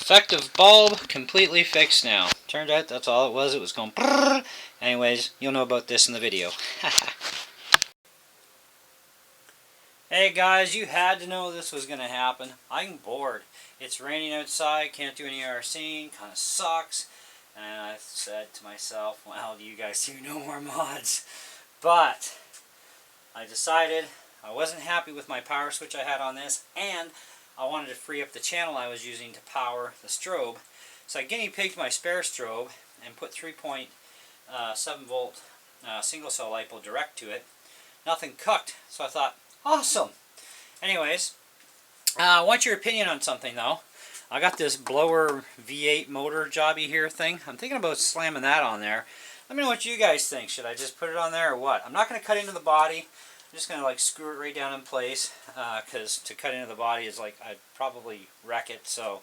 Defective bulb completely fixed now. Turned out that's all it was. It was going brrr. Anyways, you'll know about this in the video. Hey guys, you had to know this was going to happen. I'm bored. It's raining outside, can't do any RCing, kind of sucks. And I said to myself, well, you guys do no more mods. But I decided I wasn't happy with my power switch I had on this, and I wanted to free up the channel I was using to power the strobe. So I guinea pigged my spare strobe and put 3.7 volt single cell LiPo direct to it. Nothing cooked, so I thought, awesome! Anyways, I want your opinion on something though. I got this blower V8 motor jobby here thing. I'm thinking about slamming that on there. Let me know what you guys think. Should I just put it on there or what? I'm not going to cut into the body. I'm just going to like screw it right down in place, because to cut into the body is like I'd probably wreck it. So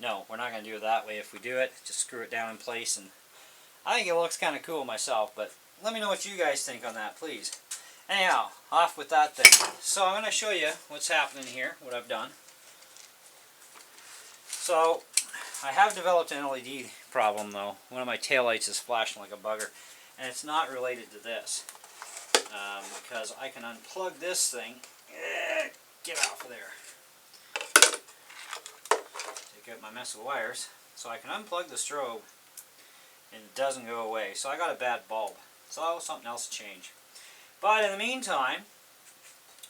no, we're not going to do it that way. If we do it, just screw it down in place, and I think it looks kind of cool myself. But let me know what you guys think on that, please. Anyhow, off with that thing. So I'm going to show you what's happening here, what I've done. So I have developed an LED problem though. One of my taillights is flashing like a bugger, and it's not related to this. Because I can unplug this thing. Get off of there. Take out my mess of wires. So I can unplug the strobe and it doesn't go away. So I got a bad bulb. So something else to change. But in the meantime,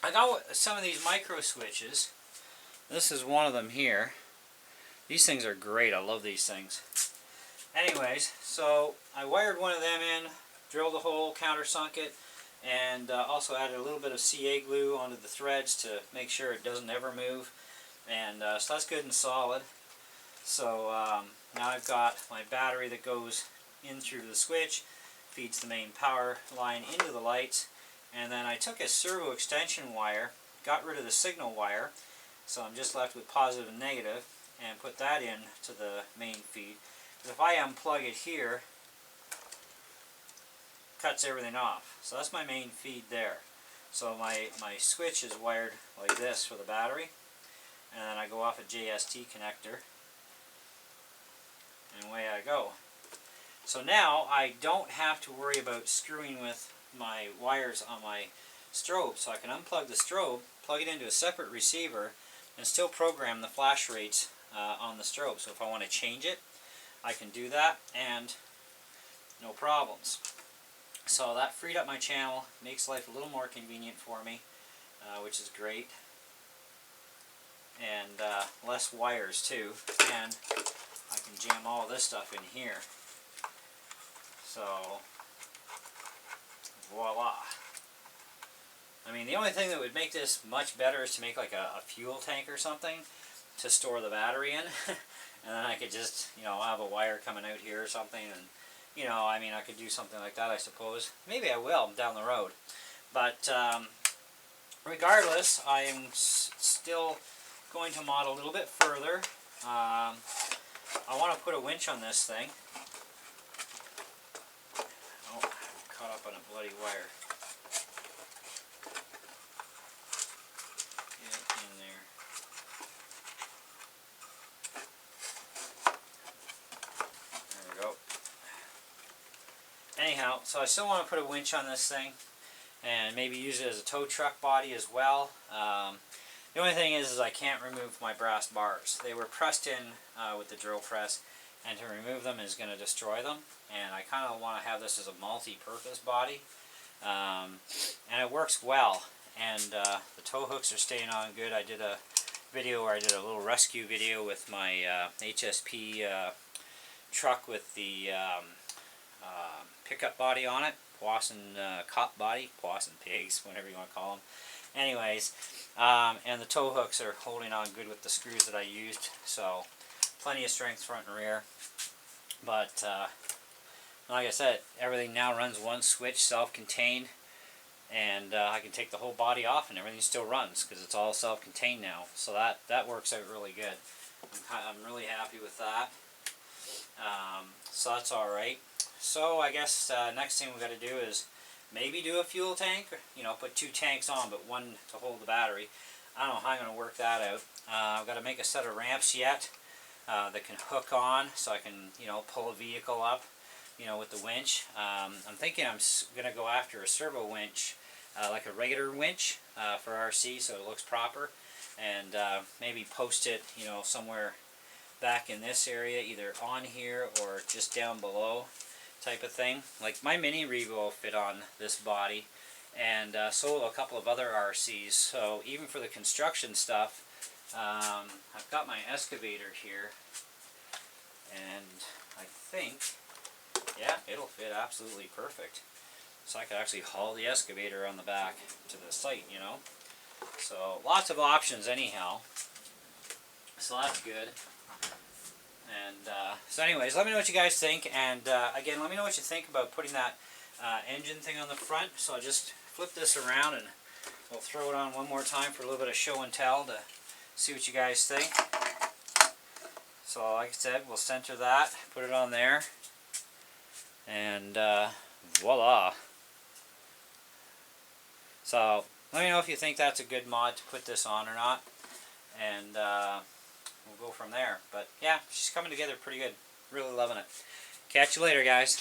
I got some of these micro switches. This is one of them here. These things are great. I love these things. Anyways, so I wired one of them in, drilled a hole, countersunk it, and also added a little bit of CA glue onto the threads to make sure it doesn't ever move. And so that's good and solid. So now I've got my battery that goes in through the switch, feeds the main power line into the lights, and then I took a servo extension wire, got rid of the signal wire, so I'm just left with positive and negative, and put that in to the main feed. Because if I unplug it here, cuts everything off. So that's my main feed there. So my switch is wired like this for the battery, and then I go off a JST connector, and away I go. So now I don't have to worry about screwing with my wires on my strobe. So I can unplug the strobe, plug it into a separate receiver, and still program the flash rates on the strobe. So if I want to change it, I can do that, and no problems. So that freed up my channel, makes life a little more convenient for me, which is great. And less wires too, and I can jam all this stuff in here. So, voila. I mean, the only thing that would make this much better is to make like a fuel tank or something to store the battery in. And then I could just, have a wire coming out here or something, and I mean, I could do something like that, I suppose. Maybe I will down the road. But regardless, I am still going to mod a little bit further. I want to put a winch on this thing. Oh, I'm caught up on a bloody wire. Get it in there. There we go. Anyhow, so I still want to put a winch on this thing and maybe use it as a tow truck body as well. The only thing is I can't remove my brass bars. They were pressed in with the drill press, and to remove them is going to destroy them. And I kind of want to have this as a multi-purpose body. And it works well. And the tow hooks are staying on good. I did a video where I did a little rescue video with my HSP truck with the pickup body on it, Poisson cop body, Poisson pigs, whatever you want to call them. Anyways, and the tow hooks are holding on good with the screws that I used, so plenty of strength front and rear. But like I said, everything now runs one switch, self-contained, and I can take the whole body off and everything still runs because it's all self-contained now. So that works out really good. I'm really happy with that. So that's all right. So I guess next thing we got to do is maybe do a fuel tank. Put 2 tanks on, but one to hold the battery. I don't know how I'm going to work that out. I've got to make a set of ramps yet. that can hook on, so I can, you know, pull a vehicle up, you know, with the winch. I'm thinking I'm going to go after a servo winch, like a regular winch for RC, so it looks proper, and maybe post it, you know, somewhere back in this area, either on here or just down below, type of thing. Like my mini Revo will fit on this body, and so will a couple of other RCs. So even for the construction stuff, I've got my excavator here, and I think, yeah, it'll fit absolutely perfect. So I could actually haul the excavator on the back to the site, you know. So lots of options anyhow. So that's good. And so anyways, let me know what you guys think, and again, let me know what you think about putting that engine thing on the front. So I'll just flip this around and we'll throw it on one more time for a little bit of show and tell to see what you guys think. So like I said, we'll center that, put it on there, and voila. So let me know if you think that's a good mod to put this on or not, and we'll go from there. But yeah, she's coming together pretty good. Really loving it. Catch you later, guys.